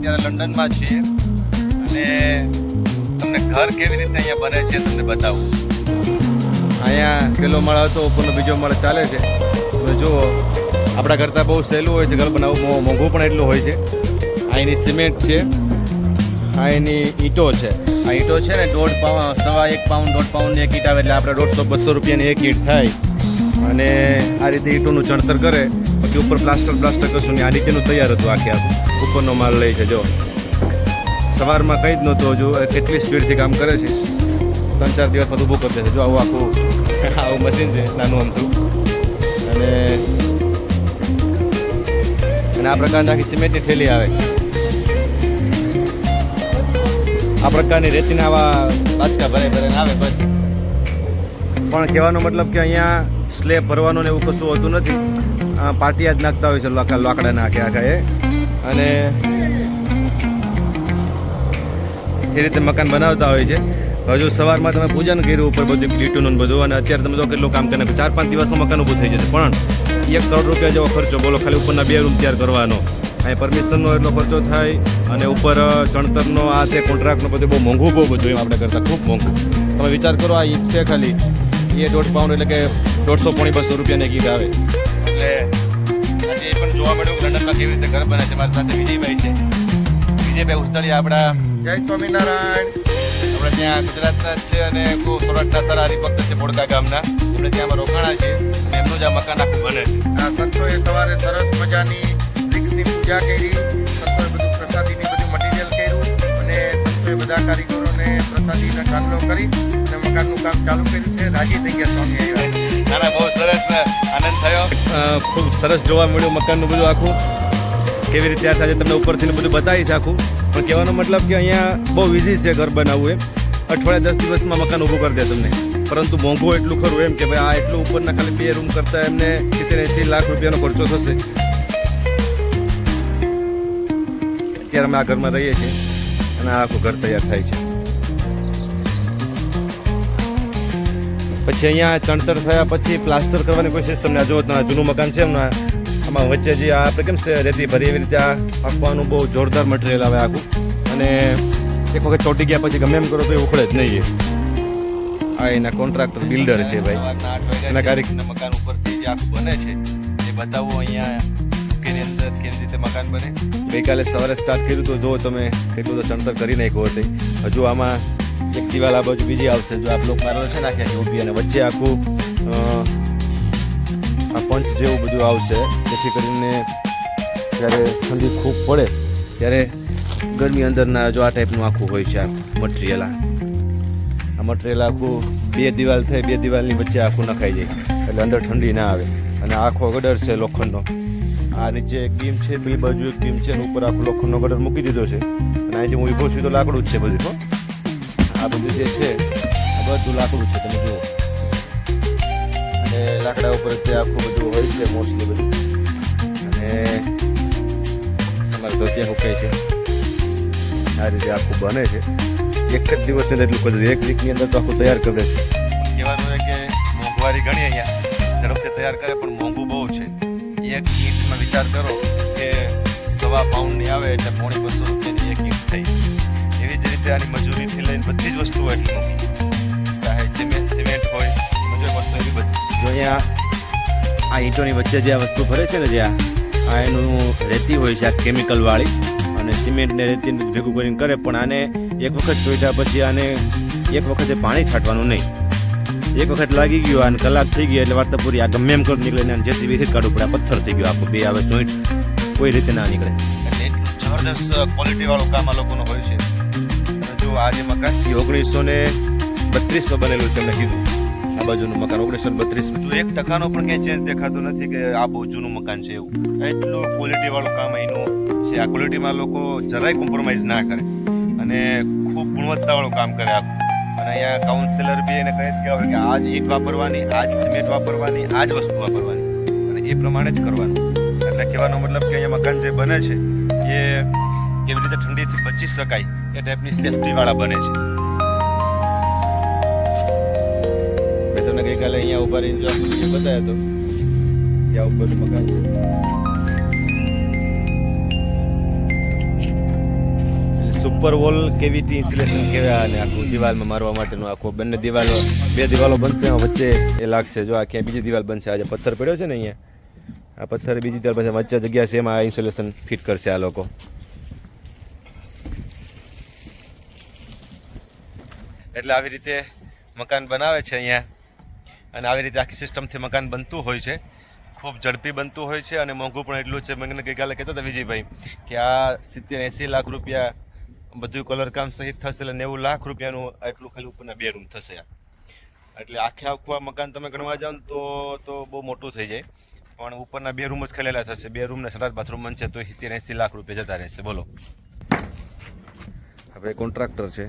અત્યારે લંડનમાં છીએ અને તમને ઘર કેવી રીતે અહીંયા બને છે તમને બતાવું. અહીંયા પેલો માળ હતો, ઉપરનો બીજો માળ ચાલે છે. તમે જુઓ, આપણા કરતાં બહુ સહેલું હોય છે ઘર બનાવવું, મોંઘું પણ એટલું હોય છે. અહીંની સિમેન્ટ છે, આ એની ઈંટો છે. આ ઈંટો છે ને 1.5 પાઉન્ડ, 1.5 પાઉન્ડ 1.5 પાઉન્ડની એક ઈંટ આવે એટલે આપણે 150-200 રૂપિયાની એક ઈંટ થાય. અને આ રીતે ઈંટોનું ચણતર કરે, પછી ઉપર પ્લાસ્ટર કરશું ને આ નીચેનું તૈયાર હતું આખું. ઉપરનો માલ લઈ છે. જો સવારમાં કંઈ જ નહોતું, હજુ કેટલી સ્પીડથી કામ કરે છે. 3-4 દિવસમાં ઊભું કરી દેશે. જો આવું આવું મશીન છે નાનું અમથું. અને આ પ્રકારની આખી સિમેન્ટની થેલી આવે. આ પ્રકારની રેતીના આવા બાચકા ભરાઈને આવે બસ. પણ કહેવાનો મતલબ કે અહીંયા સ્લેબ ભરવાનું ને એવું કશું હોતું નથી. પાટિયા જ નાખતા હોય છે લાકડા નાખે આખા એ. અને એ રીતે મકાન બનાવતા હોય છે. હજુ સવારમાં તમે પૂજન કર્યું ઉપર બધું લીટુનું બધું, અને અત્યારે તમે તો કેટલું કામ કરીને 4-5 દિવસમાં મકાન ઊભું થઈ જશે. પણ 1 કરોડ રૂપિયા જેવો ખર્ચો બોલો ખાલી ઉપરના 2 રૂમ તૈયાર કરવાનો. અહીં પરમિશનનો એટલો ખર્ચો થાય અને ઉપર ચણતરનો આ તે કોન્ટ્રાક્ટનો બધું બહુ બધું એમ આપણે કરતાં ખૂબ મોંઘું. તમે વિચાર કરો, આ ઈંટ છે ખાલી એ 1.5 પાઉન્ડ એટલે કે 150-200 રૂપિયાની ઈંટ આવે. એટલે આજે એ પણ જોવા મળ્યું કે લંડનમાં કેવી રીતે ઘર બને છે. મારી સાથે વિજયભાઈ છે, વિજયભાઈ ઉસ્તળિયા આપણા. જય સ્વામિનારાયણ. આપણે ત્યાં ગુજરાતના જ છે અને સૌરાષ્ટ્રના સારા હરિભક્ત છે બોડકા ગામના. આપણે ત્યાં રોકાણા છે અને એમનું જ આ મકાન આખું બને છે. આ સંતોએ સવારે સરસ મજાની વૃક્ષની પૂજા કરી, સંતોએ બધું પ્રસાદીની બધું મટીરિયલ કર્યું અને સંતોએ બધા કારીગરોને પ્રસાદીના ચાંદલો કરી અને મકાનનું કામ ચાલુ કર્યું છે. રાજી થઈ ગયા સ્વામી આવ્યા. નાના બહુ સરસ આનંદ થયો. ખૂબ સરસ જોવા મળ્યું મકાનનું બધું આખું કેવી રીતે આ સાથે તમને ઉપરથી બધું બતાવીશ આખું. પણ કહેવાનો મતલબ કે અહીંયા બહુ ઇઝી છે ઘર બનાવવું. એમ અઠવાડિયા 10 દિવસમાં મકાન ઊભું કરી દે તમને. પરંતુ મોંઘું એટલું ખરું એમ કે ભાઈ આ એટલું ઉપરના ખાલી 2 રૂમ કરતાં એમને 70-80 લાખ રૂપિયાનો ખર્ચો થશે. અત્યારે અમે આ ઘરમાં રહીએ છીએ અને આખું ઘર તૈયાર થાય છે. પછી અહીંયા ચણતર થયા પછી પ્લાસ્ટર કરવાની કોઈ સિસ્ટમ ને. જો જૂનું મકાન છે એમના આમાં વચ્ચે જે આપણે કેમ છે રેતી ભરી એવી રીતે આ આપવાનું બહુ જોરદાર મટીરિયલ આવે આખું. અને એક વખત ચોટી ગયા પછી ગમે એમ કરો તો એ ઉખડે જ નહીં. આ એના કોન્ટ્રાક્ટર બિલ્ડર છે ભાઈ. એના કારીગર મકાન ઉપરથી જે આખું બને છે એ બતાવવું અહીંયા ની અંદર કેવી રીતે મકાન બને. ગઈકાલે સવારે સ્ટાર્ટ કર્યું તો જો તમે કેટલું તો ચણતર કરી નાખ્યું હતું. હજુ આમાં એક દિવાલ આ બાજુ બીજી આવશે. જો આ બ્લોક મારેલો છે ને આખી ઊભી અને વચ્ચે આખું આ પંચ જેવું બધું આવશે, જેથી કરીને જ્યારે ઠંડી ખૂબ પડે ત્યારે ગરમી અંદરના જો આ ટાઈપનું આખું હોય છે આ મટીરિયલ. આ મટીરિયલ આખું 2 દિવાલ થઈ, 2 દિવાલની વચ્ચે આખું નખાઈ જાય એટલે અંદર ઠંડી ના આવે. અને આખો ગડર છે લોખંડનો. આ નીચે એક બીમ છે, પેલી બાજુ એક બીમ છે, ઉપર આખો લોખંડનો ગડર મૂકી દીધો છે. અને અહીં જે હું ઊભો છું તો લાકડું જ છે બધું. આ બધું જે છે આ બધું લાકડું છે, તમે જુઓ. અને લાકડા ઉપર તે આખું બધું હોય છે મોસ્ટલી બધું. અને અમારે તો ત્યાં હુકાય છે. આ રીતે આખું બને છે. એક જ દિવસની અંદર એટલું કરી દે, 1 વીકની અંદર તો આખું તૈયાર કરી દે છે. કહેવાનું હોય કે મોંઘવારી ઘણી અહીંયા ઝડપથી તૈયાર કરે પણ મોંઘું બહુ છે. એક ઈંટમાં વિચાર કરો કે 1.5 પાઉન્ડની આવે એટલે 250 રૂપિયાની એક ઈંટ થઈ. એવી જ રીતે આની મજૂરીથી લઈને બધી જ વસ્તુઓ એટલી મોંઘી. ચાહે સિમેન્ટ હોય, મજૂર વસ્તુ એવી બધી. જો અહીંયા આ ઈંટોની વચ્ચે જે આ વસ્તુ ભરે છે ને, જે આ એનું રેતી હોય છે આ કેમિકલવાળી, અને સિમેન્ટને રેતીને ભેગું કરીને કરે. પણ આને એક વખત ચોઈટા પછી આને એક વખતે પાણી છાંટવાનું નહીં. એક વખત લાગી ગયો અને કલાક થઈ ગયો એટલે વાર્તા પૂરી. આ ગમે એમ કરી નીકળે ને જેસીબીથી જ કાઢવું પડે. આ પથ્થર થઈ ગયો આખું, 2 આવે જોઈન્ટ કોઈ રીતે ના નીકળે. એટલે એટલું જબરદસ્ત ક્વોલિટીવાળું કામ આ લોકોનું હોય છે. જો આ જે મકાન 1932માં બનેલું છે, એમને કીધું આ બાજુનું મકાન 1932. જો 1% પણ કંઈ ચેન્જ દેખાતું નથી કે આ બહુ જૂનું મકાન છે એવું. એટલું ક્વોલિટીવાળું કામ અહીંનું છે. આ ક્વોલિટીમાં લોકો જરાય કોમ્પ્રોમાઇઝ ના કરે અને ખૂબ ગુણવત્તાવાળું કામ કરે આખું. અને અહીંયા કાઉન્સિલર બી એને કહે કે હવે કે આ જ ઈંટ વાપરવાની, આ જ સિમેન્ટ વાપરવાની, આ જ વસ્તુ વાપરવાની અને એ પ્રમાણે જ કરવાનું. એટલે કહેવાનો મતલબ કે અહીંયા મકાન જે બને છે એ કેવી રીતે ઠંડીથી બચી શકાય એ ટાઈપની સેફટીવાળા બને છે. મેં તમને ગઈકાલે અહીંયા ઉભા રહીને જો આખું બતાવ્યો હતો ત્યાં ઉપરનું મકાન છે. સુપર વોલ કેવિટી ઇન્સ્યુલેશન કહેવાય અને આખું દિવાલમાં મારવા માટેનું આખું બંને દિવાલો બે દિવાલો બનશે વચ્ચે એ લાગશે જો આ ક્યાંય બીજી દિવાલ બનશે આજે પથ્થર પડ્યો છે ને અહીંયા આ પથ્થર બીજી દિવાલ બનશે વચ્ચે જગ્યા છે એમાં આ ઇન્સ્યુલેશન ફિટ કરશે આ લોકો એટલે આવી રીતે મકાન બનાવે છે અહીંયા અને આવી રીતે આખી સિસ્ટમથી મકાન બનતું હોય છે ખૂબ ઝડપી બનતું હોય છે અને મોંઘું પણ એટલું છે મને ગઈકાલે કહેતા હતા વિજયભાઈ કે આ 70-80 લાખ રૂપિયા બધું કલર કામ સહિત થશે એટલે 90 લાખ રૂપિયાનું આટલું ખાલી ઉપરના 2 રૂમ થશે એટલે આખું આ મકાન તમે ગણવા જાઓ ને તો બહુ મોટું થઈ જાય પણ ઉપરના 2 રૂમ જ ખલેલા થશે 2 રૂમને સંડાસ બાથરૂમ બનશે તો 70-80 લાખ રૂપિયા જતા રહેશે બોલો હવે કોન્ટ્રાક્ટર છે